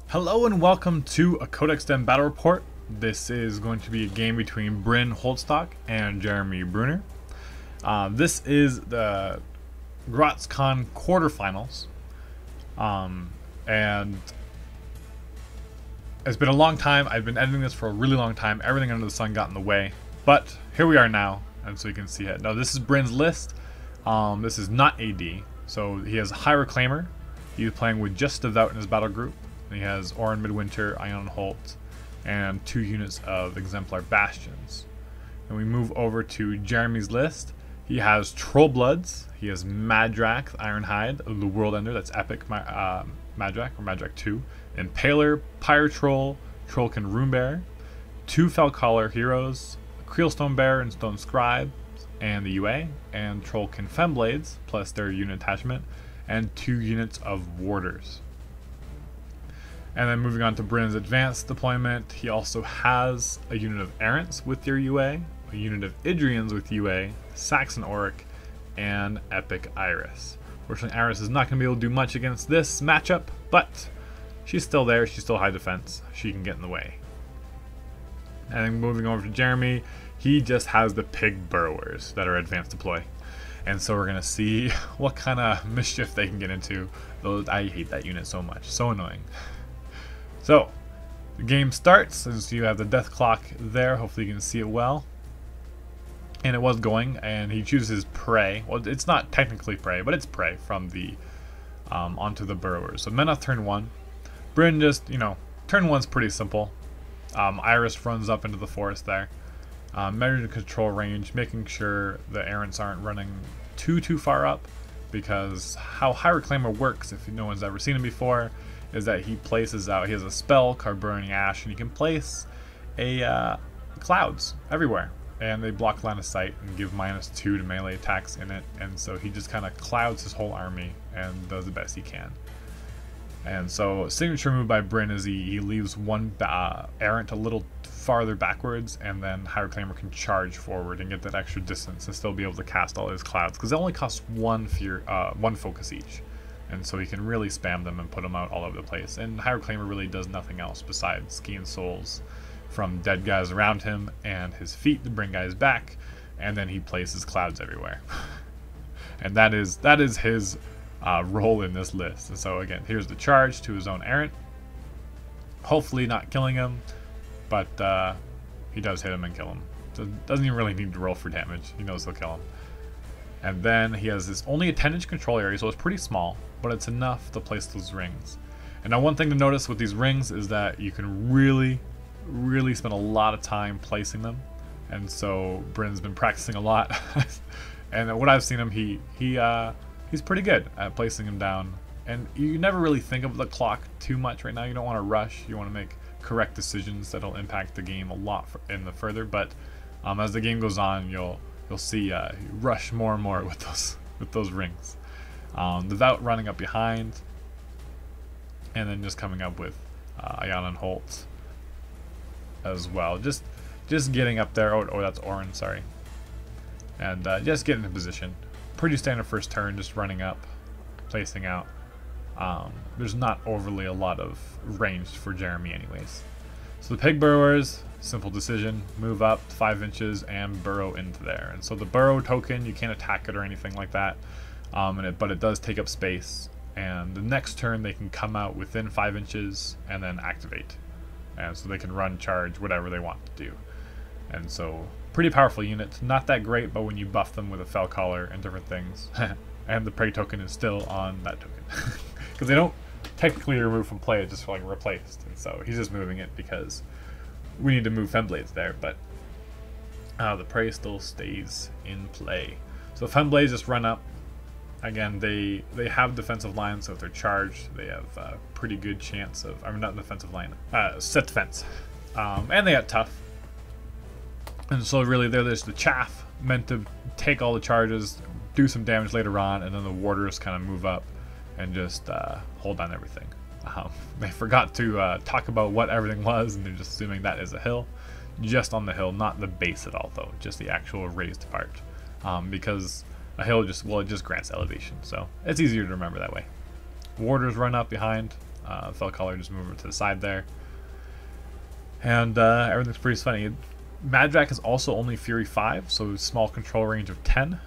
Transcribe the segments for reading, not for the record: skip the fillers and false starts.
Hello and welcome to a Codex Den Battle Report. This is going to be a game between Brynn Holdstock and Jeremy Brunner. This is the Grotscon quarterfinals. And it's been a long time. I've been editing this for a really long time. Everything under the sun got in the way. But here we are now, and so you can see it. Now this is Brynn's list. This is not AD. So he has a High Reclaimer. He's playing with just Devout in his battle group. He has Orin Midwinter, Ion Holt, and 2 units of Exemplar Bastions. And we move over to Jeremy's list. He has Trollbloods, he has Madrak, Ironhide, the World Ender, that's Epic Madrak, or Madrak 2, Impaler, Pyre Troll, Trollkin Runebearer, 2 Felcaller heroes, Creelstone Bearer and Stone Scribe, and the UA, and Trollkin Femblades, plus their unit attachment, and 2 units of Warders. And then moving on to Brynn's advanced deployment, he also has a unit of Errants with your UA, a unit of Idrians with UA, Saxon Auric, and Epic Iris. Fortunately, Iris is not going to be able to do much against this matchup, but she's still there, she's still high defense, she can get in the way. And then moving over to Jeremy, he just has the Pig Burrowers that are advanced deploy. And so we're going to see what kind of mischief they can get into. Though I hate that unit so much, so annoying. So, the game starts, as you have the death clock there, hopefully you can see it well. And it was going, and he chooses prey. Well, it's not technically prey, but it's prey from the, onto the Burrowers. So Menoth turn 1. Brynn just, turn 1's pretty simple. Iris runs up into the forest there. Measuring control range, making sure the errants aren't running too far up, because how High Reclaimer works, if no one's ever seen him before, is that he places out, he has a spell called Burning Ash, and he can place clouds everywhere, and they block line of sight and give -2 to melee attacks in it, and so he just kind of clouds his whole army and does the best he can. And so signature move by Brynn is he leaves one errant a little farther backwards, and then High Reclaimer can charge forward and get that extra distance and still be able to cast all his clouds, because they only cost one focus each. And so he can really spam them and put them out all over the place. And High Reclaimer really does nothing else besides gain souls from dead guys around him and his feet to bring guys back, and then he places clouds everywhere. And that is his role in this list. And so again, here's the charge to his own errant. Hopefully not killing him, but he does hit him and kill him. So doesn't even really need to roll for damage. He knows he'll kill him. And then he has this only a 10-inch control area, so it's pretty small, but it's enough to place those rings. And now one thing to notice with these rings is that you can really spend a lot of time placing them. And so Brynn's been practicing a lot. And what I've seen him, he's pretty good at placing them down. And you never really think of the clock too much right now. You don't want to rush. You want to make correct decisions that'll impact the game a lot in the further. But as the game goes on, you'll see rush more and more with those rings. Devout running up behind, and then just coming up with Ion and Holt as well. Just getting up there. Oh, that's Orin, sorry. And just getting in position. Pretty standard first turn, just running up, placing out. There's not overly a lot of range for Jeremy anyways. So the Pig Burrowers, simple decision, move up 5 inches and burrow into there. And so the burrow token, you can't attack it or anything like that, but it does take up space. And the next turn they can come out within 5 inches and then activate. And so they can run, charge, whatever they want to do. And so pretty powerful unit, not that great, but when you buff them with a Felcaller and different things, and the prey token is still on that token. Because they don't technically remove from play, it's just like replaced. And so he's just moving it because we need to move Femblades there, but the prey still stays in play. So Femblades just run up. Again, they have defensive lines, so if they're charged, they have a pretty good chance of, I mean, not defensive line, set defense. And they got tough. And so really they're just the chaff, meant to take all the charges, do some damage later on, and then the warders kind of move up and just hold on everything. They forgot to talk about what everything was, and they're just assuming that is a hill. Just on the hill, not the base at all though, just the actual raised part. Because a hill just grants elevation, so it's easier to remember that way. Warders run up behind, Fell Color, just move it to the side there. And everything's pretty funny. Madrak is also only Fury 5, so small control range of 10.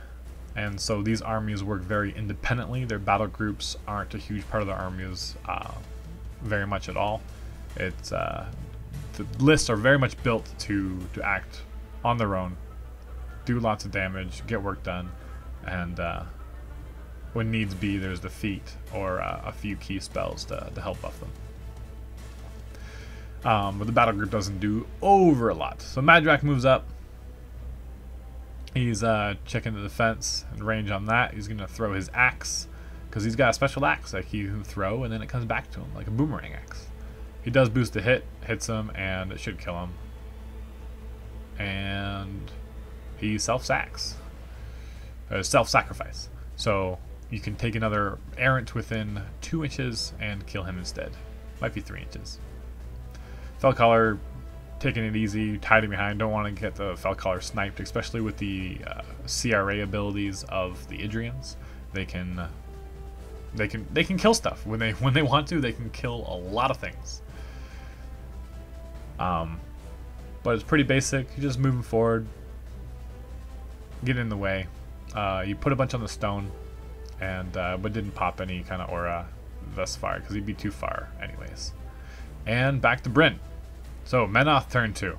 And so these armies work very independently. Their battle groups aren't a huge part of their armies very much at all. It's the lists are very much built to act on their own, do lots of damage, get work done, and when needs be, there's the feat or a few key spells to help buff them. But the battle group doesn't do over a lot. So Madrak moves up. He's checking the defense and range on that. He's going to throw his axe, because he's got a special axe that he can throw, and then it comes back to him like a boomerang axe. He does boost the hit, hits him, and it should kill him. And he self-sacrifice. So you can take another errant within 2 inches and kill him instead. Might be 3 inches. Fell Collar, taking it easy, hiding behind. Don't want to get the Fell Collar sniped, especially with the CRA abilities of the Idrians. They can kill stuff when they want to. They can kill a lot of things. But it's pretty basic. You're just moving forward, get in the way. You put a bunch on the stone, and but didn't pop any kind of aura thus far because he'd be too far anyways. And back to Brynn. So Menoth turn 2.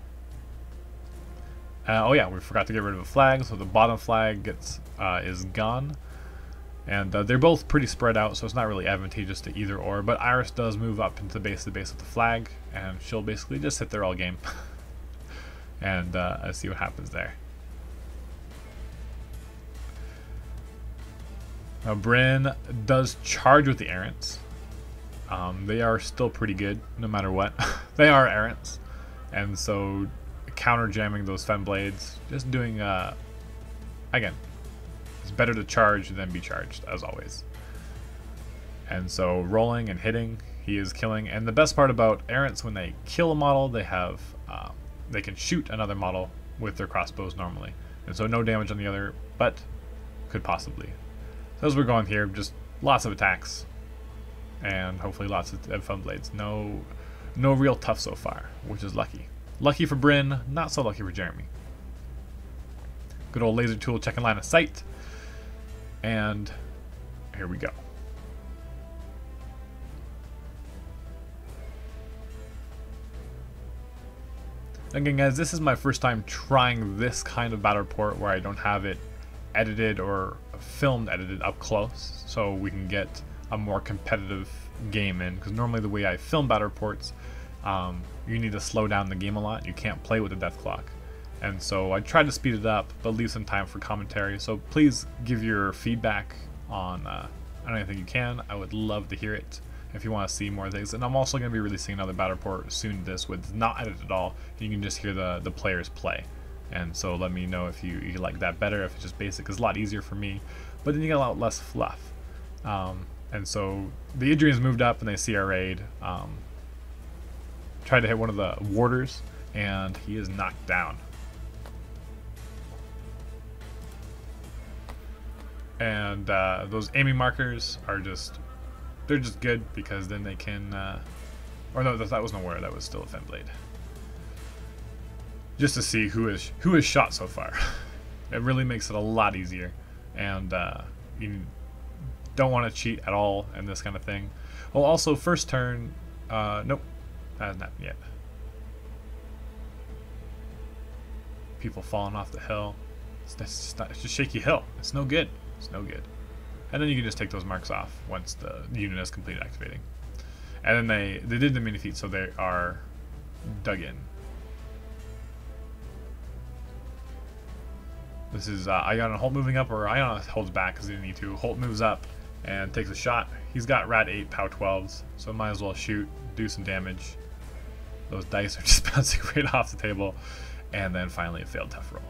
Oh yeah, we forgot to get rid of a flag, so the bottom flag is gone. And they're both pretty spread out, so it's not really advantageous to either or. But Iris does move up into the base of the flag, and she'll basically just sit there all game. And let's see what happens there. Now Brynn does charge with the errants. They are still pretty good, no matter what. They are errants, and so counter jamming those Fen Blades, just doing again, it's better to charge than be charged, as always. And so rolling and hitting, he is killing. And the best part about errants, when they kill a model, they have they can shoot another model with their crossbows normally, and so no damage on the other, but could possibly. So as we're going here, just lots of attacks, and hopefully lots of Fen Blades. No real tough so far, which is lucky. Lucky for Brynn, not so lucky for Jeremy. Good old laser tool checking line of sight. And here we go. Again guys, this is my first time trying this kind of battle report where I don't have it edited or filmed edited up close, so we can get a more competitive game in, because normally the way I film battle reports, you need to slow down the game a lot. You can't play with the death clock, and so I tried to speed it up but leave some time for commentary. So please give your feedback on anything you can. I would love to hear it if you want to see more things. And I'm also going to be releasing another battle report soon to this with not edited at all. You can just hear the players play, and so let me know if you like that better, if it's just basic. It's a lot easier for me, but then you get a lot less fluff. And so the Idrians moved up and they CRA'd, tried to hit one of the warders, and he is knocked down. And those aiming markers are they're just good, because then they can, or no, that wasn't a warrior, that was still a Fen Blade. Just to see who is shot so far. It really makes it a lot easier, and you don't want to cheat at all in this kind of thing. Well, also first turn, nope, that hasn't happened yet. People falling off the hill. It's just shaky hill. It's no good. It's no good. And then you can just take those marks off once the unit has completed activating. And then they did the mini feat, so they are dug in. This is Ion and Holt moving up, or Ion holds back because he didn't need to. Holt moves up and takes a shot. He's got Rad 8 POW 12s, so might as well shoot, do some damage. Those dice are just bouncing right off the table. And then finally a failed tough roll.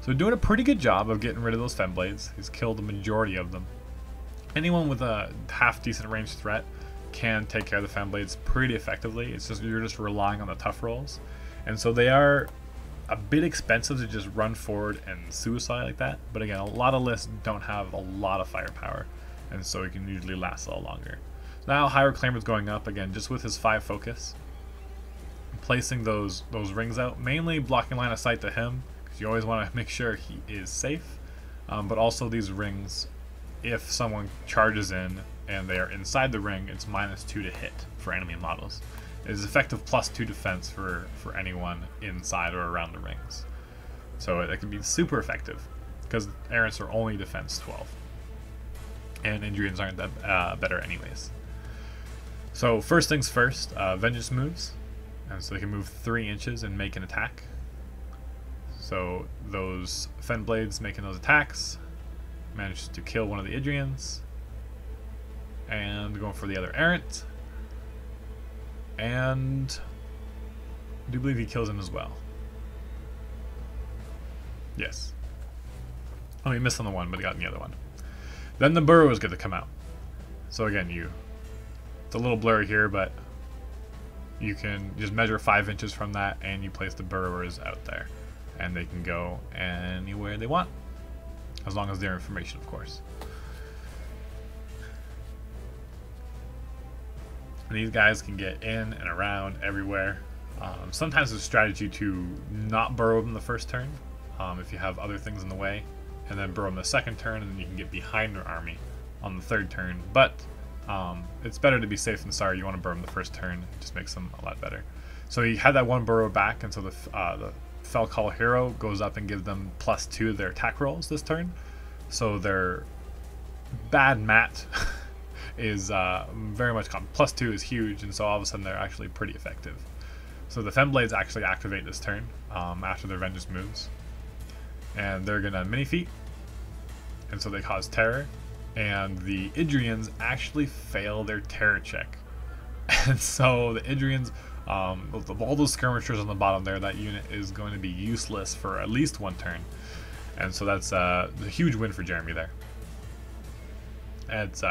So doing a pretty good job of getting rid of those Fen Blades. He's killed the majority of them. Anyone with a half decent ranged threat can take care of the Fen Blades pretty effectively. It's just you're just relying on the tough rolls. And so they are a bit expensive to just run forward and suicide like that. But again, a lot of lists don't have a lot of firepower, and so it can usually last a little longer. Now High Reclaimer's going up again, just with his 5 focus, placing those rings out, mainly blocking line of sight to him, because you always want to make sure he is safe. But also these rings, if someone charges in and they are inside the ring, it's -2 to hit for enemy models. It is effective +2 defense for anyone inside or around the rings. So it can be super effective, because errants are only defense 12. And Indrians aren't that better anyways. So first things first, Vengeance moves. And so they can move 3 inches and make an attack. So those Fen Blades making those attacks managed to kill one of the Idrians. And going for the other errant. And I do believe he kills him as well. Yes. Oh, he missed on the one, but he got in the other one. Then the Burrowers get to come out. So again, it's a little blurry here, but you can just measure 5 inches from that, and you place the Burrowers out there. And they can go anywhere they want, as long as they're information, of course. And these guys can get in and around everywhere. Sometimes it's a strategy to not burrow them the first turn, if you have other things in the way, and then burrow them the second turn, and then you can get behind their army on the third turn. But it's better to be safe than sorry. You want to burrow them the first turn. It just makes them a lot better. So he had that one burrow back, and so the Fell Call hero goes up and gives them +2 to their attack rolls this turn. So their bad mat is very much common. +2 is huge, and so all of a sudden they're actually pretty effective. So the Fen Blades actually activate this turn after their Vengeance moves. And they're going to mini feat, and so they cause terror. And the Idrians actually fail their terror check. And so the Idrians, of all those skirmishers on the bottom there, that unit is going to be useless for at least 1 turn. And so that's a huge win for Jeremy there. It's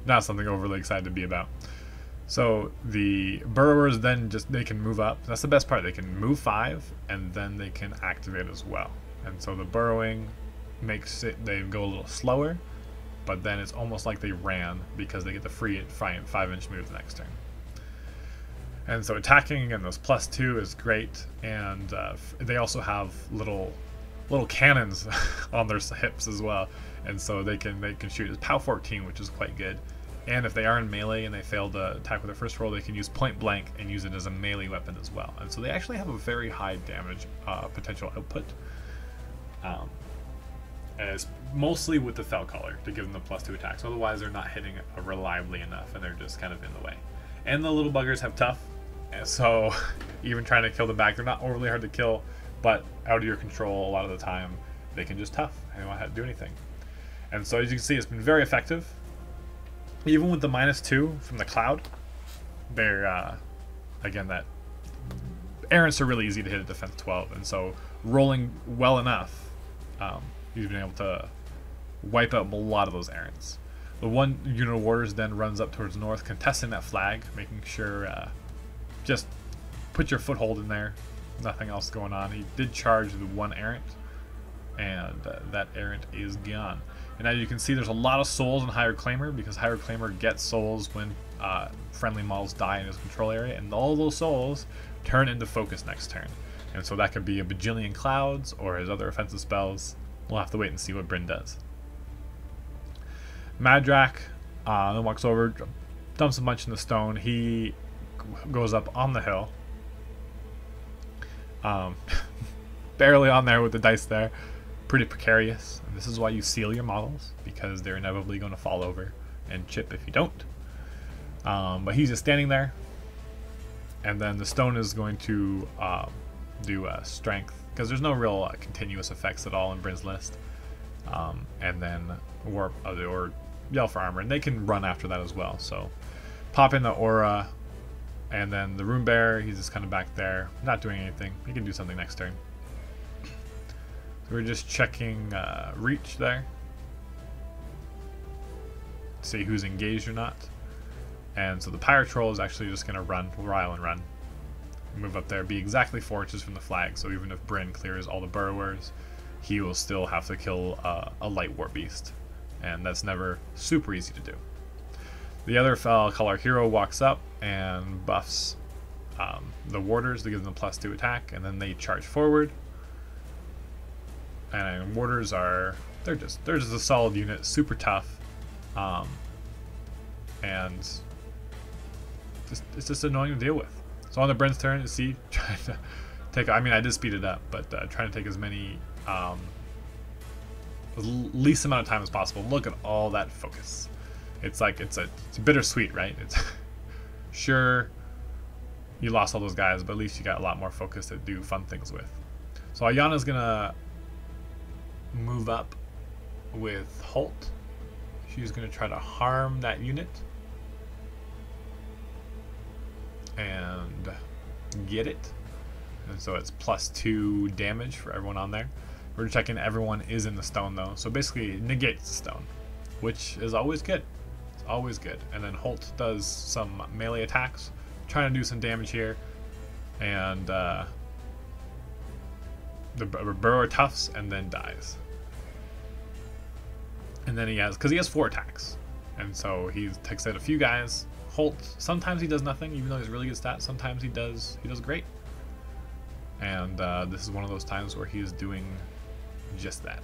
not something overly excited to be about. So the Burrowers then they can move up. That's the best part. They can move 5, and then they can activate as well. And so the burrowing makes they go a little slower, but then it's almost like they ran, because they get the free 5-inch move the next turn. And so attacking again, those +2 is great, and they also have little cannons on their hips as well, and so they can shoot as POW 14, which is quite good. And if they are in melee and they fail to attack with their first roll, they can use point blank and use it as a melee weapon as well. And so they actually have a very high damage potential output. And it's mostly with the Fell Caller to give them the +2 attacks. Otherwise, they're not hitting reliably enough, and they're just kind of in the way. And the little buggers have tough, and so even trying to kill them back, they're not overly hard to kill, but out of your control a lot of the time. They can just tough, and they don't have to do anything. And so as you can see, it's been very effective. Even with the -2 from the cloud, they're again, that errants are really easy to hit at defense 12, and so rolling well enough, he's been able to wipe out a lot of those errants. The one unit of warders then runs up towards north, contesting that flag, making sure just put your foothold in there, nothing else going on. He did charge the one errant, and that errant is gone. And as you can see, there's a lot of souls in High Reclaimer, because High Reclaimer gets souls when friendly models die in his control area, and all those souls turn into focus next turn. And so that could be a bajillion clouds or his other offensive spells. We'll have to wait and see what Brynn does. Madrak then walks over, dumps a bunch in the stone. He goes up on the hill. Barely on there with the dice there. Pretty precarious. And this is why you seal your models, because they're inevitably going to fall over and chip if you don't. But he's just standing there, and then the stone is going to do strength, because there's no real continuous effects at all in Brynn's list. And then warp or yell for armor, and they can run after that as well. So pop in the aura, and then the Rune Bearer, he's just kind of back there, not doing anything. He can do something next turn. We're just checking reach there, see who's engaged or not. And so the Pirate Troll is actually just going to rile and run. Move up there, be exactly 4 inches from the flag, so even if Brynn clears all the Burrowers, he will still have to kill a light war beast. And that's never super easy to do. The other color hero walks up and buffs the warders to give them +2 attack, and then they charge forward. And warders are they're just a solid unit, super tough, and it's just annoying to deal with. So on the Brynn's turn, see, trying to take. I mean, I did speed it up, but trying to take as many, least amount of time as possible. Look at all that focus. It's like it's bittersweet, right? It's sure you lost all those guys, but at least you got a lot more focus to do fun things with. So Ayana's gonna move up with Holt. She's gonna try to harm that unit and get it, and so it's +2 damage for everyone on there. We're checking everyone is in the stone though, so basically it negates the stone, which is always good. It's always good. And then Holt does some melee attacks, trying to do some damage here, and the Burrower toughs and then dies. And then he has 4 attacks, and so he takes out a few guys. Holt, sometimes he does nothing, even though he's really good stats. Sometimes he does great. And this is one of those times where he is doing just that.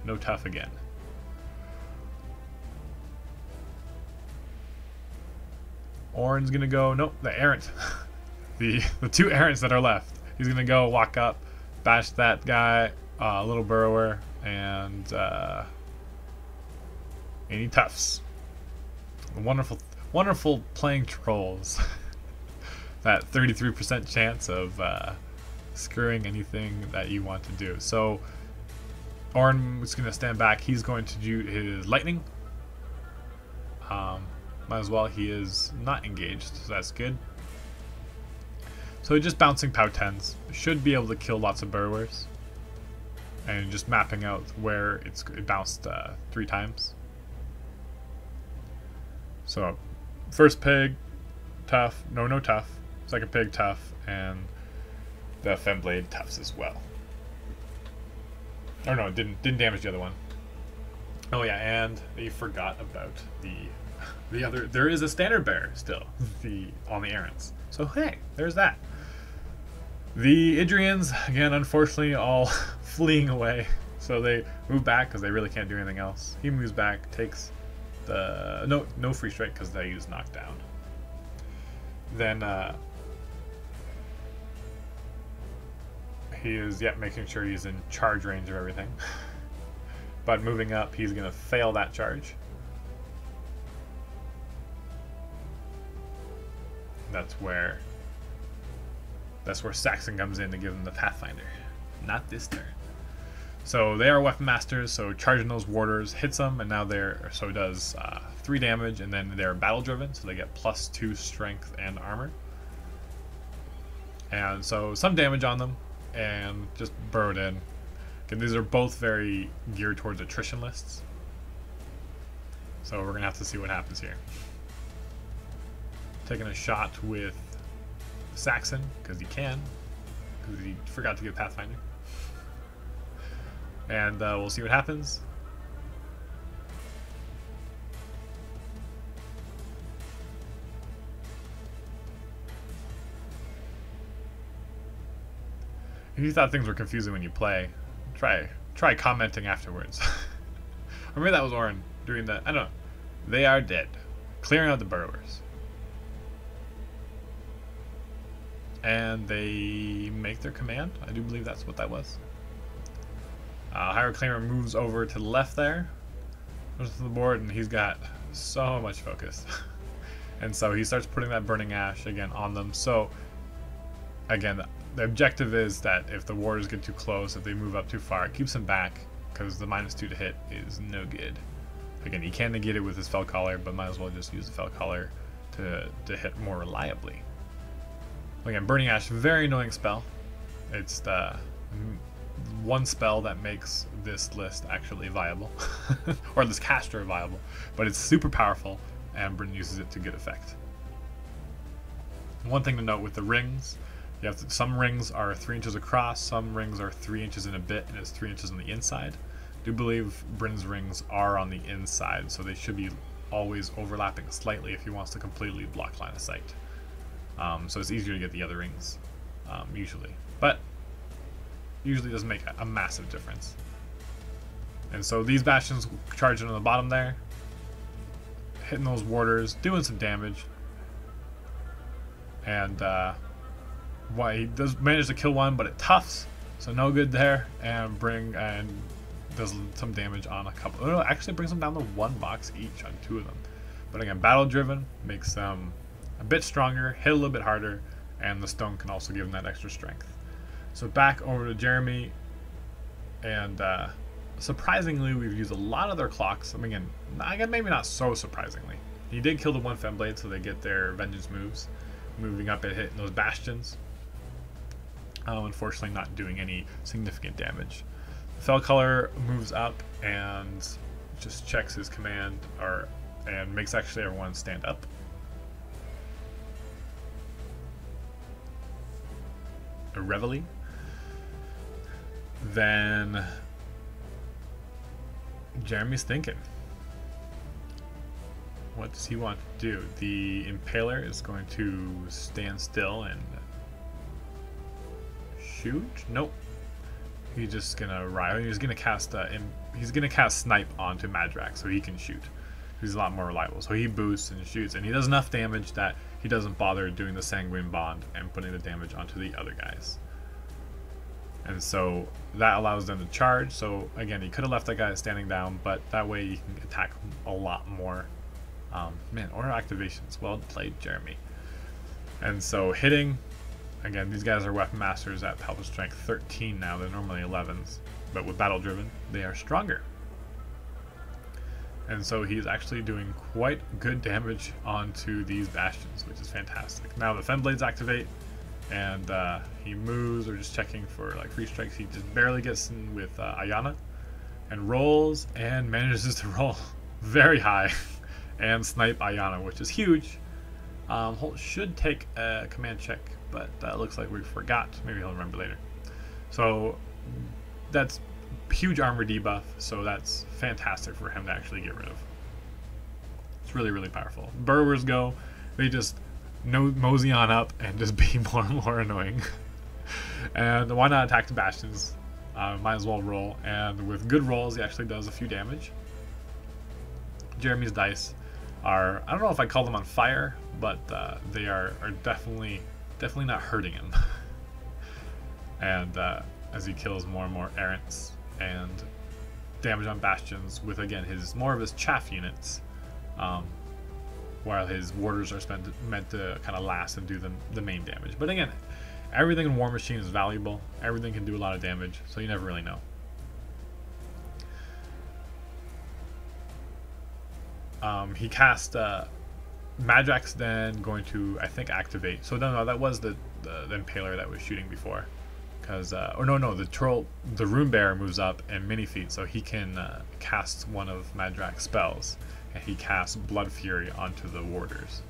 No tough again. Orin's gonna go. Nope, the errant. the 2 errants that are left. He's gonna go walk up, bash that guy, little Burrower, and he toughs. Wonderful playing trolls. That 33% chance of screwing anything that you want to do. So Orin is going to stand back. He's going to do his lightning. Might as well. He is not engaged, so that's good. So just bouncing POW 10s should be able to kill lots of Burrowers, and just mapping out where it bounced 3 times. So first pig, tough, no tough. Second pig, tough, and the Femblade toughs as well. Oh no, it didn't damage the other one. Oh yeah, and they forgot about the other. There is a standard bearer still on the errands. So hey, there's that. The Idrians, again, unfortunately, all fleeing away. So they move back because they really can't do anything else. He moves back, takes the no free strike because they use knockdown. Then he is making sure he's in charge range of everything. But moving up, he's gonna fail that charge. That's where Saxon comes in to give him the Pathfinder. Not this turn. So they are Weapon Masters, so charging those warders hits them, and now does 3 damage, and then they're battle driven, so they get +2 strength and armor. And so some damage on them, and just burrowed in. Again, these are both very geared towards attrition lists, so we're gonna have to see what happens here. Taking a shot with Saxon because he forgot to get Pathfinder. And we'll see what happens. If you thought things were confusing when you play, try commenting afterwards. Or maybe that was Orin doing that. I don't know. They are dead. Clearing out the Burrowers. And they make their command. I do believe that's what that was. Hieroclaimer moves over to the left there, goes to the board, and he's got so much focus. And so he starts putting that Burning Ash again on them. So again, the objective is that if the warders get too close, if they move up too far, it keeps them back, because the -2 to hit is no good. Again, he can negate it with his Fell Collar, but might as well just use the Fell Collar to hit more reliably. Again, Burning Ash, very annoying spell. It's the one spell that makes this list actually viable, or this caster viable, but it's super powerful, and Brynn uses it to good effect. One thing to note with the rings, some rings are 3 inches across, some rings are 3 inches and a bit, and it's 3 inches on the inside. I do believe Brynn's rings are on the inside, so they should be always overlapping slightly if he wants to completely block line of sight. So it's easier to get the other rings, usually. But usually doesn't make a massive difference. And so these bastions charging on the bottom there, hitting those warders, doing some damage. And he does manage to kill one, but it toughs, so no good there. And does some damage on a couple. Oh, no, actually brings them down to 1 box each on 2 of them. But again, battle driven makes them a bit stronger, hit a little bit harder, and the stone can also give them that extra strength. So back over to Jeremy, and surprisingly, we've used a lot of their clocks. I mean, again, maybe not so surprisingly. He did kill the 1 Femblade, so they get their vengeance moves, moving up and hitting those bastions. Unfortunately, not doing any significant damage. Fellcolor moves up and just checks his command, and makes actually everyone stand up. A reveille. Then Jeremy's thinking, what does he want to do? The Impaler is going to stand still and shoot. Nope. He's just gonna ride. He's gonna cast Snipe onto Madrak so he can shoot. He's a lot more reliable. So he boosts and shoots, and he does enough damage that he doesn't bother doing the Sanguine Bond and putting the damage onto the other guys. And so that allows them to charge. So again, he could have left that guy standing down, but that way you can attack a lot more. Man, order activations. Well played, Jeremy. And so hitting, again, these guys are weapon masters at Palpable Strength 13 now. They're normally 11s, but with battle driven, they are stronger. And so he's actually doing quite good damage onto these bastions, which is fantastic. Now the Femblades activate, and he moves or just checking for like free strikes. He just barely gets in with Ayana and rolls and manages to roll very high and snipe Ayana, which is huge. Holt should take a command check, but looks like we forgot. Maybe he'll remember later. So that's huge armor debuff, so that's fantastic for him to actually get rid of. It's really, really powerful. Burrowers go, they just mosey on up and just be more and more annoying. And why not attack the bastions? Might as well roll, and with good rolls he actually does a few damage. Jeremy's dice are, I don't know if I call them on fire, but they are definitely not hurting him. And as he kills more and more errants and damage on bastions with, again, more of his chaff units, while his warders are meant to kind of last and do the main damage. But again, everything in Warmachine is valuable. Everything can do a lot of damage, so you never really know. He cast Madrak's then going to, I think, activate. So no, that was the Impaler that was shooting before. Because, or no, the Rune Bearer moves up and mini feat, so he can cast one of Madrak's spells, and he casts Blood Fury onto the warders.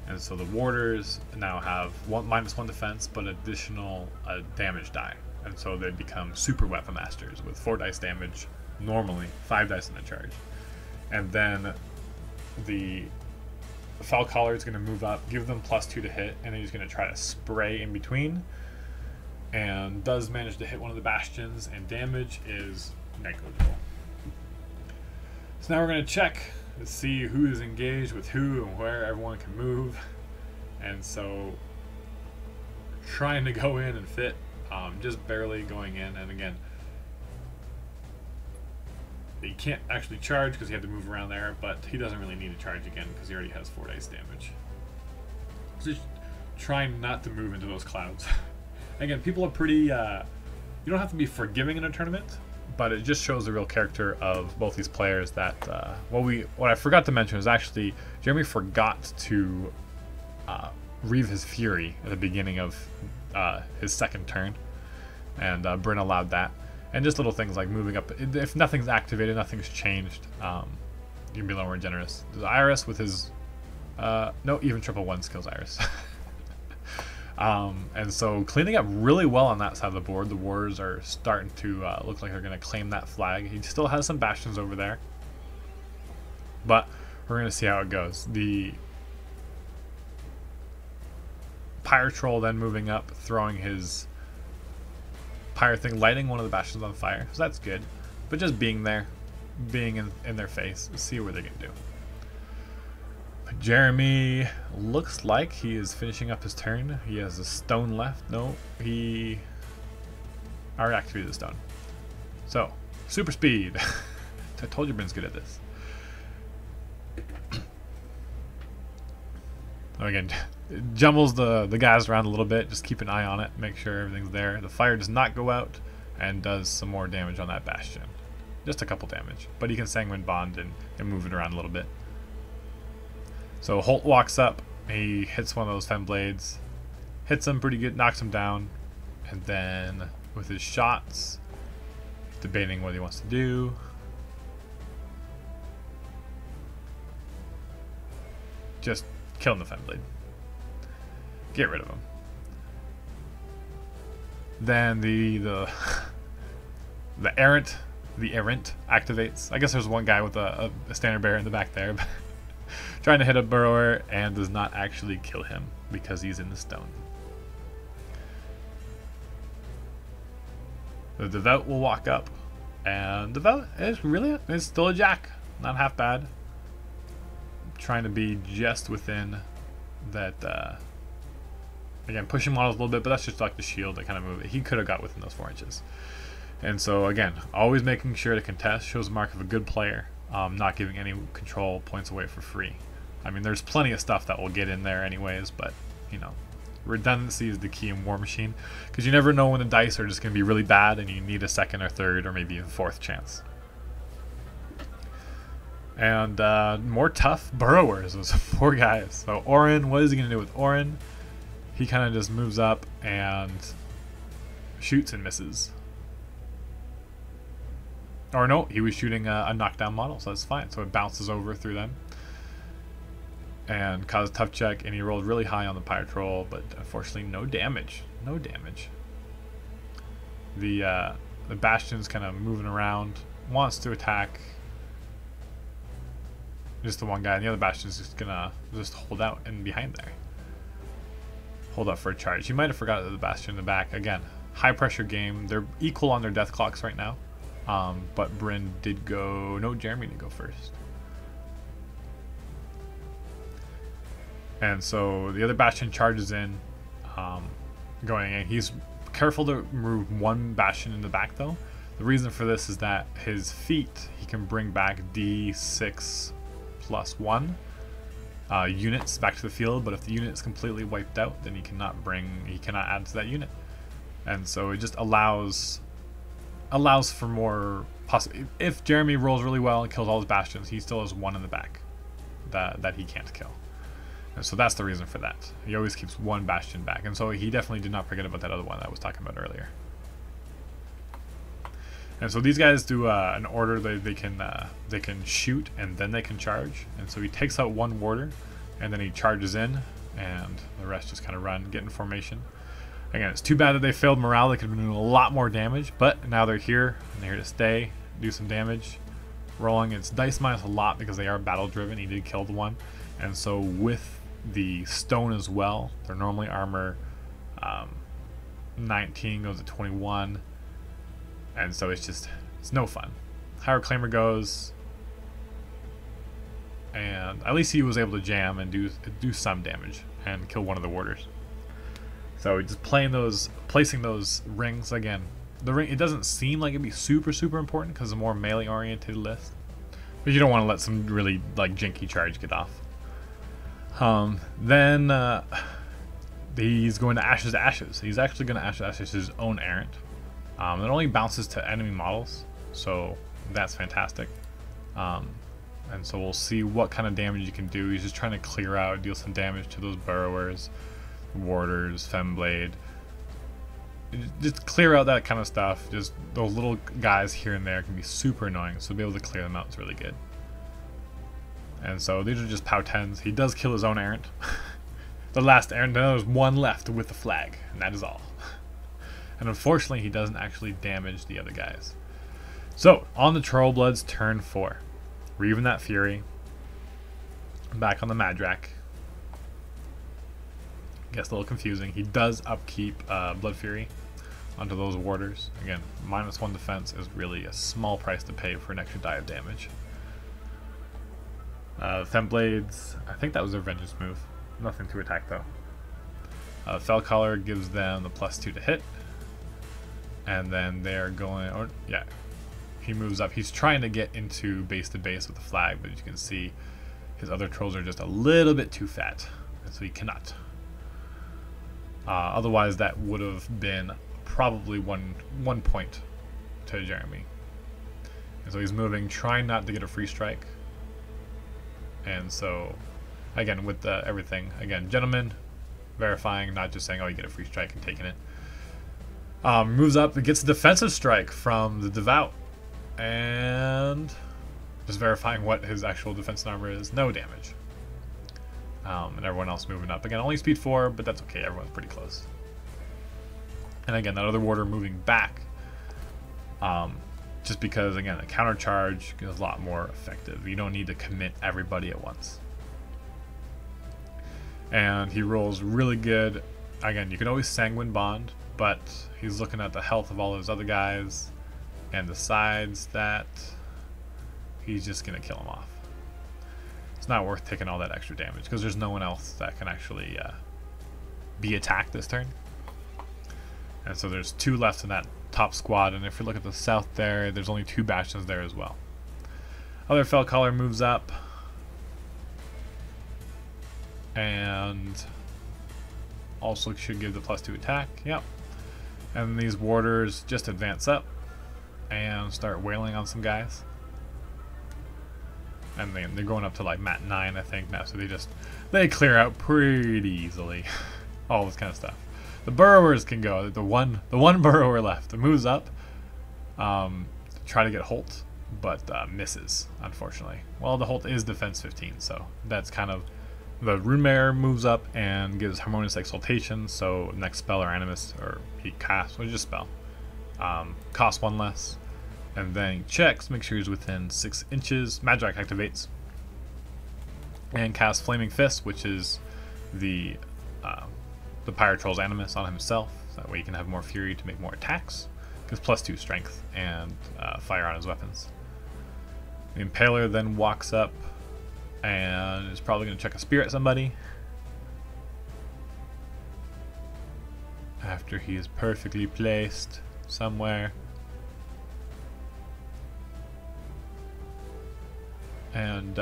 And so the warders now have -1 defense, but additional damage die. And so they become super weapon masters with 4 dice damage, normally 5 dice in a charge. And then the Fellcolor is going to move up, give them +2 to hit, and then he's going to try to spray in between. And does manage to hit one of the bastions, and damage is negligible. So now we're going to check to see who is engaged with who and where everyone can move. And so trying to go in and fit, just barely going in. And again, he can't actually charge because he had to move around there, but he doesn't really need to charge again because he already has 4 dice damage. So just trying not to move into those clouds. Again, people are pretty, you don't have to be forgiving in a tournament, but it just shows the real character of both these players. That what I forgot to mention is actually Jeremy forgot to Reave his Fury at the beginning of his second turn, and Brynn allowed that. And just little things like moving up. If nothing's activated, nothing's changed, you can be a little more generous. There's Iris with his, no, even triple 1s kills Iris. And so cleaning up really well on that side of the board. The Warriors are starting to look like they're going to claim that flag. He still has some bastions over there, but we're going to see how it goes. The Pyre Troll then moving up, throwing his Pyre thing, lighting one of the bastions on fire. So that's good. But just being there, being in their face, see what they can do. But Jeremy looks like he is finishing up his turn. He has a stone left. No, he already activated the stone. So, super speed. I told you Brynn's good at this. Again, jumbles the guys around a little bit. Just keep an eye on it. Make sure everything's there. The fire does not go out and does some more damage on that bastion. Just a couple damage. But he can Sanguine Bond and move it around a little bit. So Holt walks up. He hits one of those Fen Blades. Hits him pretty good. Knocks him down. And then with his shots, debating what he wants to do. Just killing the Fen Blade. Get rid of him. Then the errant activates. I guess there's one guy with a standard bearer in the back there, but trying to hit a burrower and does not actually kill him because he's in the stone. The Devout will walk up, and Devout is still a jack, not half bad. Trying to be just within that. Again, pushing models a little bit, but that's just like the shield that kind of move it. He could have got within those 4 inches. And so again, always making sure to contest shows the mark of a good player. Not giving any control points away for free. I mean, there's plenty of stuff that will get in there anyways, but you know, redundancy is the key in Warmachine, because you never know when the dice are just going to be really bad and you need a second or third or maybe a 4th chance. And more tough Burrowers, those 4 guys. So Orin, what is he going to do with Orin? He kind of just moves up and shoots and misses. Or no, he was shooting a knockdown model, so that's fine. So it bounces over through them. And caused a tough check, and he rolled really high on the Pyre Troll, but unfortunately no damage. No damage. The Bastion's kind of moving around, wants to attack just the one guy, and the other Bastion's just gonna hold out and behind there. Hold up for a charge. You might have forgot the Bastion in the back. Again, high pressure game. They're equal on their death clocks right now. But Brynn did go... No, Jeremy did go first. And so the other Bastion charges in, going in. He's careful to remove one Bastion in the back though. The reason for this is that his feat, he can bring back D6 plus 1 units back to the field, but if the unit is completely wiped out, then he cannot add to that unit. And so it just allows for more possible. If Jeremy rolls really well and kills all his Bastions, he still has 1 in the back that he can't kill. And so that's the reason for that. He always keeps 1 Bastion back, and so he definitely did not forget about that other one that I was talking about earlier. And so these guys do an order. They can shoot and then they can charge. And so he takes out 1 warder, and then he charges in, and the rest just kind of run, get in formation. Again, it's too bad that they failed morale. They could have been doing a lot more damage, but now they're here and they're here to stay, do some damage. Rolling, it's dice minus a lot because they are battle driven. He did kill the one, and so with the stone as well, they're normally armor 19 goes to 21. And so it's no fun. Higher Claimer goes, and at least he was able to jam and do some damage and kill one of the warders. So just placing those rings again. The ring, it doesn't seem like it'd be super important because it's a more melee oriented list, but you don't want to let some really like janky charge get off. Then he's going to Ashes to Ashes. He's actually going to Ashes to Ashes his own errant. It only bounces to enemy models, so that's fantastic. And so we'll see what kind of damage you can do. He's just trying to clear out, deal some damage to those Burrowers, Warders, Femblade. Just clear out that kind of stuff. Just those little guys here and there can be super annoying, so to be able to clear them out is really good. And so these are just POW 10s. He does kill his own errant. The last errant, there's 1 left with the flag, and that is all. And unfortunately, he doesn't actually damage the other guys. So, on the Trollbloods, turn 4. We're even that Fury. Back on the Madrak. Gets a little confusing. He does upkeep Blood Fury onto those warders. Again, -1 defense is really a small price to pay for an extra die of damage. Femblades, I think that was their vengeance move. Nothing to attack though. Fellcaller gives them the +2 to hit. And then they're going, or yeah, he moves up. He's trying to get into base to base with the flag, but as you can see, his other trolls are just a little bit too fat, and so he cannot. Otherwise, that would have been probably one point to Jeremy. And so he's moving, trying not to get a free strike. And so, again, with everything, again, gentlemen, verifying, not just saying, oh, you get a free strike and taking it. Moves up, it gets a defensive strike from the Devout. And just verifying what his actual defense number is, no damage. And everyone else moving up. Again, only speed 4, but that's okay, everyone's pretty close. And again, that other warder moving back. Just because, again, a counter charge is a lot more effective. You don't need to commit everybody at once. And he rolls really good. Again, you can always Sanguine Bond, but he's looking at the health of all those other guys and decides that he's just going to kill him off. It's not worth taking all that extra damage because there's no one else that can actually be attacked this turn. And so there's 2 left in that top squad, and if you look at the south there, there's only 2 bastions there as well. Other Fellcaller moves up and also should give the +2 attack. Yep. And these warders just advance up and start wailing on some guys. And they're going up to like mat 9, I think now, so they clear out pretty easily. All this kind of stuff. The Burrowers can go. The one Burrower left. It moves up, to try to get Holt, but misses, unfortunately. Well, the Holt is defense 15, so that's kind of the Runemare moves up and gives Harmonious Exaltation. So next spell or Animus, or he casts, or just spell, costs 1 less, and then he checks, make sure he's within 6 inches. Madrak activates and casts Flaming Fist, which is the Pyro Troll's Animus on himself, so that way he can have more fury to make more attacks. Gives +2 strength and fire on his weapons. The Impaler then walks up and is probably going to check a spear at somebody. After he is perfectly placed somewhere. And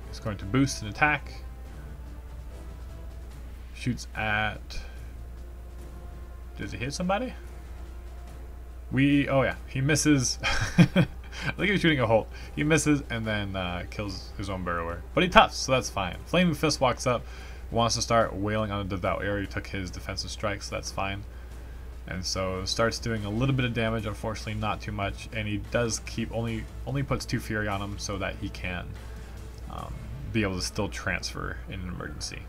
he's going to boost an attack. Shoots at... Does he hit somebody? Oh yeah, he misses. I think he was shooting a Holt. He misses and then kills his own Burrower. But he toughs, so that's fine. Flaming Fist walks up, wants to start wailing on a Devout. He already took his defensive strike, so that's fine. And so starts doing a little bit of damage, unfortunately not too much. And he does keep, only puts 2 Fury on him so that he can be able to still transfer in an emergency.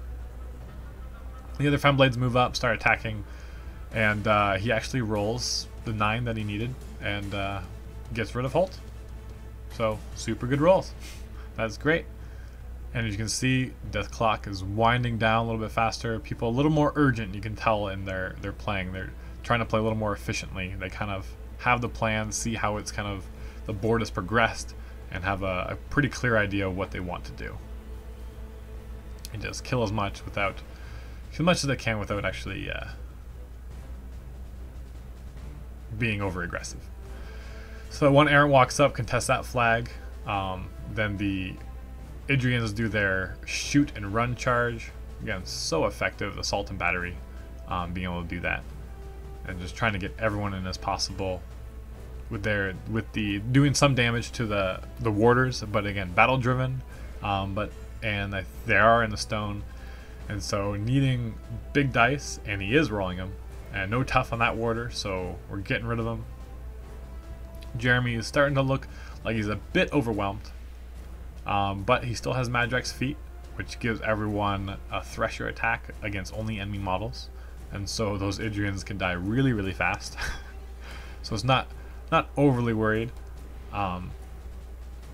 The other Femblades move up, start attacking, and he actually rolls the 9 that he needed and gets rid of Holt. So super good rolls. That's great. And as you can see, Death Clock is winding down a little bit faster. People a little more urgent, you can tell in their playing. They're trying to play a little more efficiently. They kind of have the plan, see how it's kind of the board has progressed, and have a pretty clear idea of what they want to do. And just kill as much as they can without actually being over aggressive. So one errant walks up, contests that flag. Then the Idrians do their shoot and run charge. Again, so effective, assault and battery, being able to do that, and just trying to get everyone in as possible with doing some damage to the warders, but again battle driven. They are in the stone, and so needing big dice, and he is rolling them, and no tough on that warder, so we're getting rid of him. Jeremy is starting to look like he's a bit overwhelmed, but he still has Madrak's Feat, which gives everyone a Thresher attack against only enemy models, and so those Idrians can die really, really fast. So it's not overly worried, but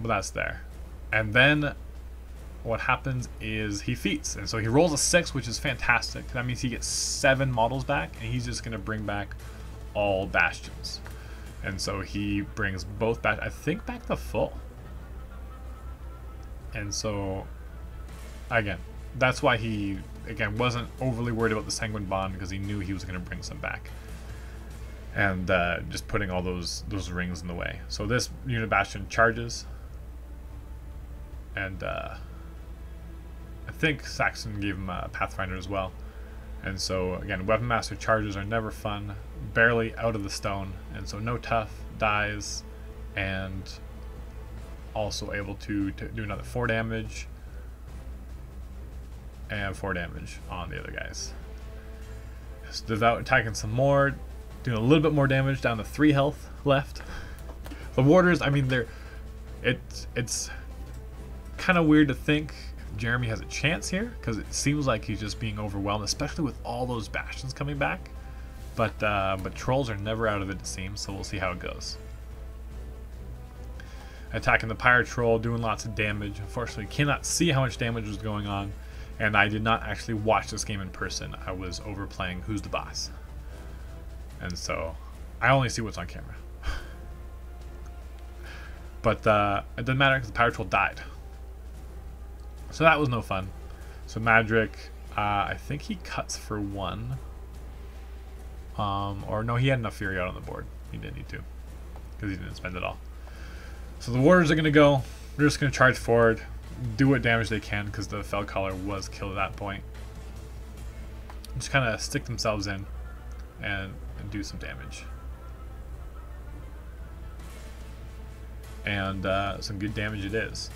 that's there. And then what happens is he feats, and so he rolls a 6, which is fantastic. That means he gets 7 models back, and he's just going to bring back all bastions. And so he brings both back, I think, back to full. And so, again, that's why he, again, wasn't overly worried about the Sanguine Bond, because he knew he was going to bring some back. And just putting all those rings in the way. So this unit bastion charges, and I think Saxon gave him a Pathfinder as well. And so again, Weapon Master charges are never fun, barely out of the stone, and so no tough, dies, and also able to do another 4 damage and 4 damage on the other guys. So Devout attacking some more, doing a little bit more damage, down to 3 health left. The Warders, I mean, it's kind of weird to think Jeremy has a chance here, because it seems like he's just being overwhelmed, especially with all those bastions coming back. But trolls are never out of it, it seems, so we'll see how it goes. Attacking the Pyre Troll, doing lots of damage. Unfortunately, cannot see how much damage was going on, and I did not actually watch this game in person. I was overplaying Who's the Boss, and so I only see what's on camera. But it doesn't matter, because the Pyre Troll died. So that was no fun. So Madrick, I think he cuts for 1. Or no, he had enough Fury out on the board. He didn't need to, because he didn't spend it all. So the Warders are going to go. They're just going to charge forward, do what damage they can, because the Fell Caller was killed at that point. Just kind of stick themselves in and do some damage. And some good damage it is.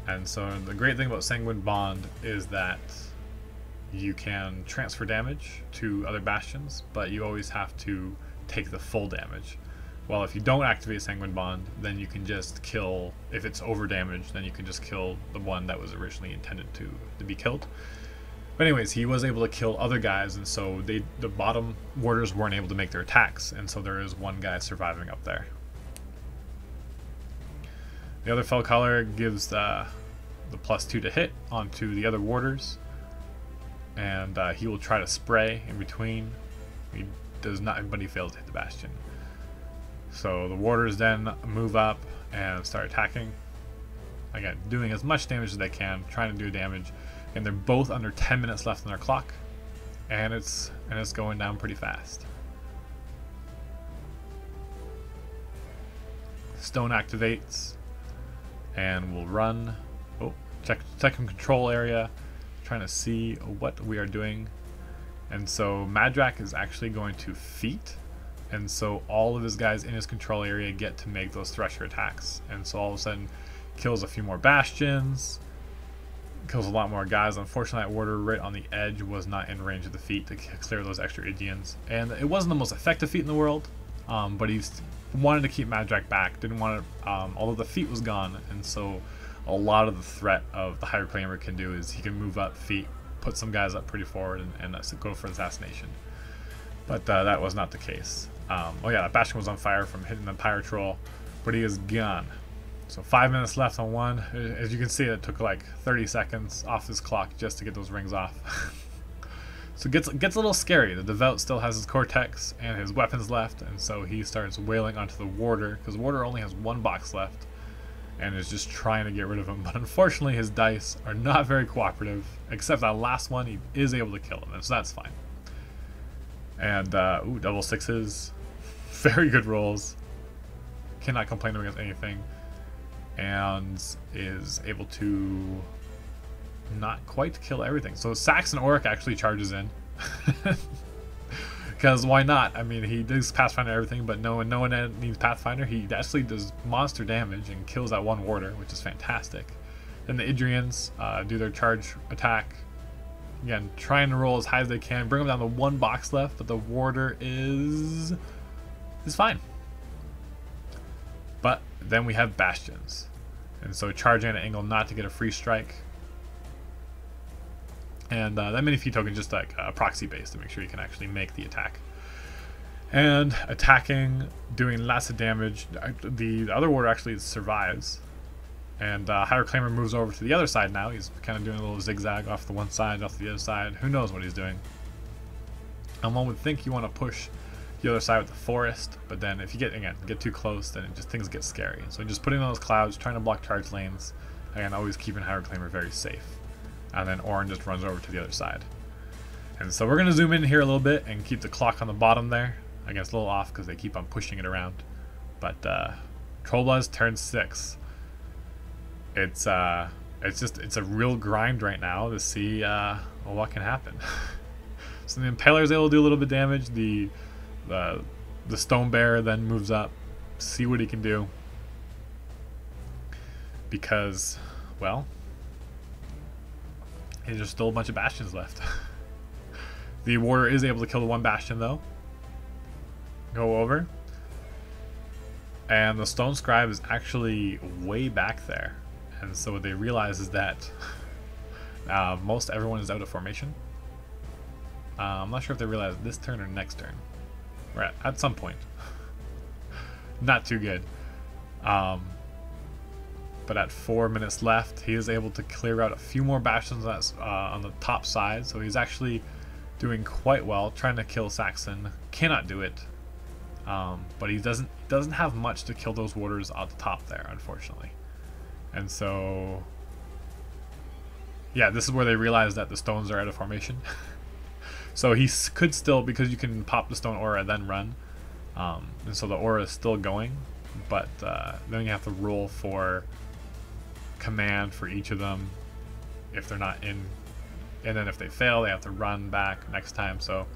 And so the great thing about Sanguine Bond is that you can transfer damage to other bastions, but you always have to take the full damage. Well, if you don't activate Sanguine Bond, then you can just kill, if it's over damage, then you can just kill the one that was originally intended to be killed. But anyways, he was able to kill other guys, and so the bottom Warders weren't able to make their attacks, and so there is one guy surviving up there. The other Fell Caller gives the +2 to hit onto the other Warders, and he will try to spray in between. He does not, but he fails to hit the bastion. So the Warders then move up and start attacking. Again, doing as much damage as they can, trying to do damage, and they're both under 10 minutes left on their clock, and it's going down pretty fast. Stone activates, and we'll run. Oh, check control area, trying to see what we are doing. And so Madrak is actually going to feat, and so all of his guys in his control area get to make those Thresher attacks, and so all of a sudden kills a few more bastions, kills a lot more guys. Unfortunately, that Warder right on the edge was not in range of the feat to clear those extra Idians, and it wasn't the most effective feat in the world, but he's wanted to keep Madrak back, didn't want to, although the feat was gone, and so a lot of the threat of the Higher Claimer can do is he can move up feat, put some guys up pretty forward, and go for assassination. But that was not the case. Oh yeah, that bastion was on fire from hitting the Pyre Troll, but he is gone. So 5 minutes left on one. As you can see, it took like 30 seconds off his clock just to get those rings off. So it gets a little scary. The Devout still has his Cortex and his weapons left, and so he starts wailing onto the Warder, because the Warder only has 1 box left and is just trying to get rid of him. But unfortunately, his dice are not very cooperative, except that last one he is able to kill him, and so that's fine. And ooh, double 6s, very good rolls, cannot complain against anything, and is able to not quite kill everything. So Saxon Auric actually charges in, because why not? I mean, he does Pathfinder everything, but no one needs Pathfinder. He actually does monster damage and kills that one Warder, which is fantastic. Then the Idrians do their charge attack. Again, trying to roll as high as they can, bring them down to 1 box left, but the Warder is fine. But then we have Bastions, and so charging at an angle not to get a free strike. And that mini feat token just like proxy based to make sure you can actually make the attack. And attacking, doing lots of damage. The other Warder actually survives, And Hyroclaimer moves over to the other side now. He's kind of doing a little zigzag off the one side, off the other side. Who knows what he's doing? And one would think you want to push the other side with the forest, but then if you get too close, then things get scary. So just putting on those clouds, trying to block charge lanes, again, always keeping Hyroclaimer very safe. And then Orin just runs over to the other side. And so we're going to zoom in here a little bit and keep the clock on the bottom there. I guess a little off because they keep on pushing it around. But Trollbloods turn 6. It's a real grind right now to see what can happen. So the Impaler is able to do a little bit of damage. The Stone Bear then moves up, see what he can do. Because, well, there's still a bunch of Bastions left. The Warrior is able to kill the one Bastion though. Go over. And the Stone Scribe is actually way back there. And so what they realize is that most everyone is out of formation. I'm not sure if they realize this turn or next turn. Right, at some point. Not too good. But at 4 minutes left, he is able to clear out a few more Bastions on the top side. So he's actually doing quite well, trying to kill Saxon. Cannot do it. But he doesn't have much to kill those warders at the top there, unfortunately. And so, yeah, this is where they realize that the stones are out of formation. So he could still, because you can pop the stone aura then run, and so the aura is still going, but then you have to roll for command for each of them if they're not in, and then if they fail, they have to run back next time. So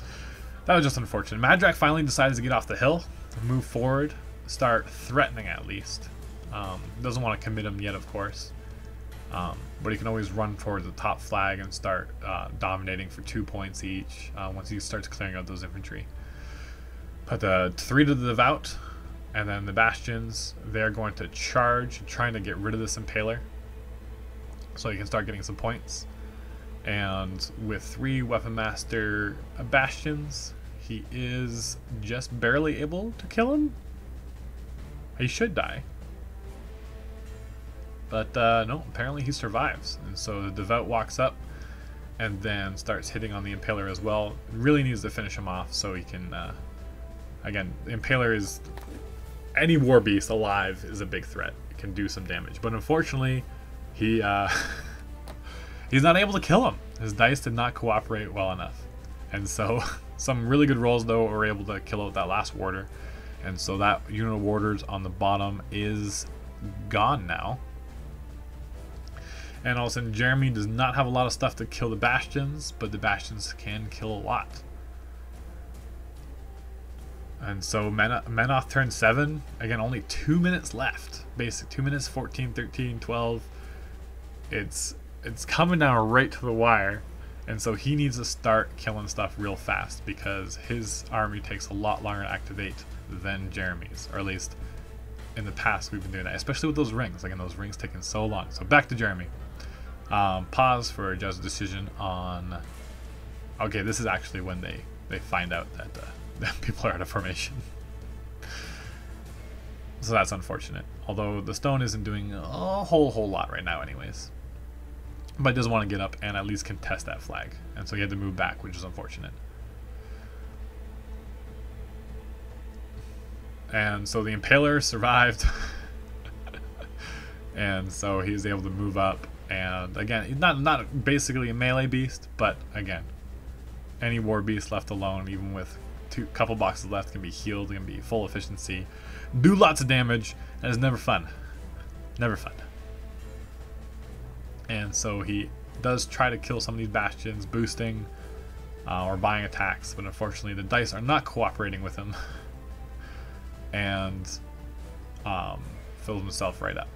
that was just unfortunate. Madrak finally decides to get off the hill, move forward, start threatening at least. Doesn't want to commit him yet, of course, but he can always run towards the top flag and start dominating for 2 points each once he starts clearing out those infantry. But the 3 to the Devout and then the Bastions, they're going to charge, trying to get rid of this Impaler so he can start getting some points. And with 3 Weapon Master Bastions, he is just barely able to kill him. He should die. But no, apparently he survives. And so the Devout walks up and then starts hitting on the Impaler as well. Really needs to finish him off so he can... again, the Impaler is... Any War Beast alive is a big threat. It can do some damage. But unfortunately, he he's not able to kill him. His dice did not cooperate well enough. And so some really good rolls, though, were able to kill out that last warder. And so that unit of warders on the bottom is gone now. And all of a sudden, Jeremy does not have a lot of stuff to kill the Bastions, but the Bastions can kill a lot. And so Menoth turns 7. Again, only 2 minutes left. Basic 2 minutes, 14, 13, 12. It's coming down right to the wire. And so he needs to start killing stuff real fast because his army takes a lot longer to activate than Jeremy's, or at least in the past we've been doing that, especially with those rings. Again, those rings taking so long. So back to Jeremy. Pause for a judge's decision on... Okay, this is actually when they find out that, that people are out of formation. So that's unfortunate. Although the stone isn't doing a whole lot right now anyways. But doesn't want to get up and at least contest that flag. And so he had to move back, which is unfortunate. And so the Impaler survived. And so he was able to move up. And again, he's not basically a melee beast, but again, any war beast left alone, even with couple boxes left, can be healed, can be full efficiency, do lots of damage, and it's never fun. Never fun. And so he does try to kill some of these Bastions, boosting or buying attacks, but unfortunately the dice are not cooperating with him. And fills himself right up.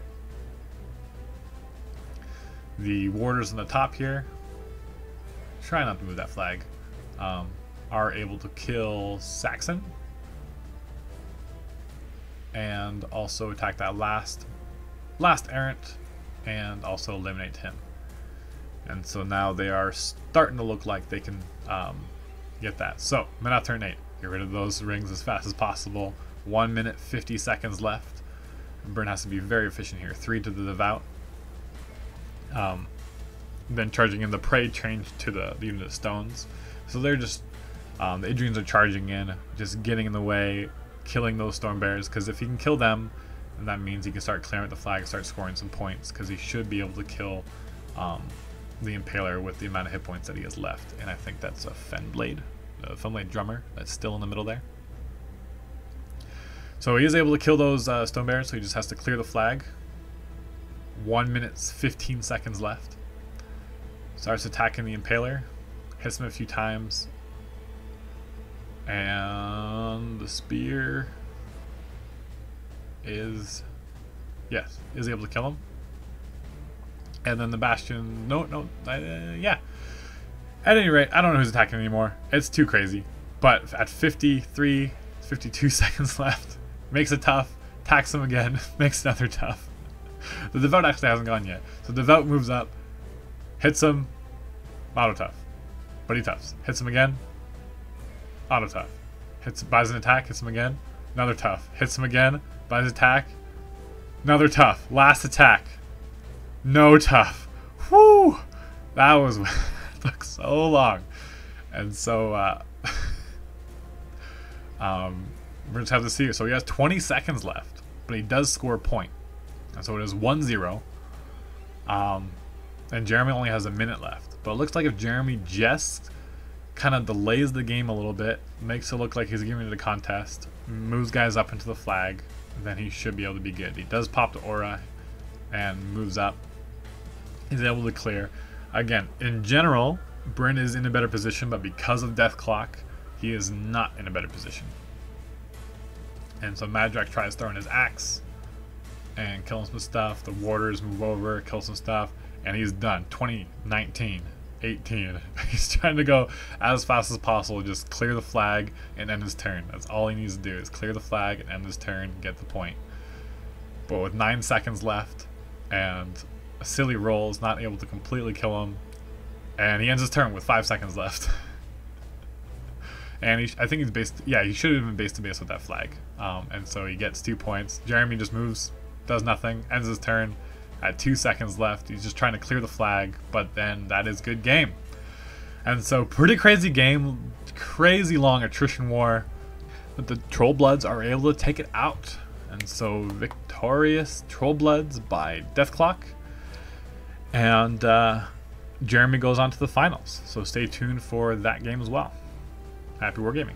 The warders on the top here, try not to move that flag, are able to kill Saxon and also attack that last errant and also eliminate him. And so now they are starting to look like they can get that. So Menoth turn 8, get rid of those rings as fast as possible. 1 minute 50 seconds left. Brynn has to be very efficient here. 3 to the Devout. Then charging in the Prey changed to the unit of stones. So they're just, the Idrians are charging in, just getting in the way, killing those Storm Bears, because if he can kill them, then that means he can start clearing out the flag, start scoring some points, because he should be able to kill the Impaler with the amount of hit points that he has left. And I think that's a Fenblade, Drummer, that's still in the middle there. So he is able to kill those Stone Bears, so he just has to clear the flag. 1 minute 15 seconds left. Starts attacking the Impaler, hits him a few times, and the spear is able to kill him. And then the Bastion, yeah. At any rate, I don't know who's attacking anymore. It's too crazy. But at 52 seconds left, makes it tough, attacks him again, makes another tough. The Devout actually hasn't gone yet. So Devout moves up, hits him, auto tough. But he toughs. Hits him again, auto tough. Buys an attack, hits him again, another tough. Hits him again, buys attack, another tough. Last attack, no tough. Whoo! That was took so long. And so we're just have to see. So he has 20 seconds left, but he does score a point. And so it is 1-0. And Jeremy only has a minute left. But it looks like if Jeremy just kind of delays the game a little bit, makes it look like he's giving it a contest, moves guys up into the flag, then he should be able to be good. He does pop the aura and moves up. He's able to clear. Again, in general, Brynn is in a better position, but because of Death Clock, he is not in a better position. And so Madrak tries throwing his axe and killing some stuff. The warders move over, kill some stuff, and he's done. 20, 19, 18. He's trying to go as fast as possible, just clear the flag and end his turn. That's all he needs to do, is clear the flag and end his turn, get the point. But with 9 seconds left and a silly roll is not able to completely kill him, and he ends his turn with 5 seconds left. And I think he's based, yeah, he should have been base to base with that flag. And so he gets 2 points. Jeremy just moves, does nothing, ends his turn at 2 seconds left. He's just trying to clear the flag, but then that is good game. And so pretty crazy game, crazy long attrition war, but the Trollbloods are able to take it out. And so victorious Trollbloods by Death Clock. And Jeremy goes on to the finals. So stay tuned for that game as well. Happy wargaming.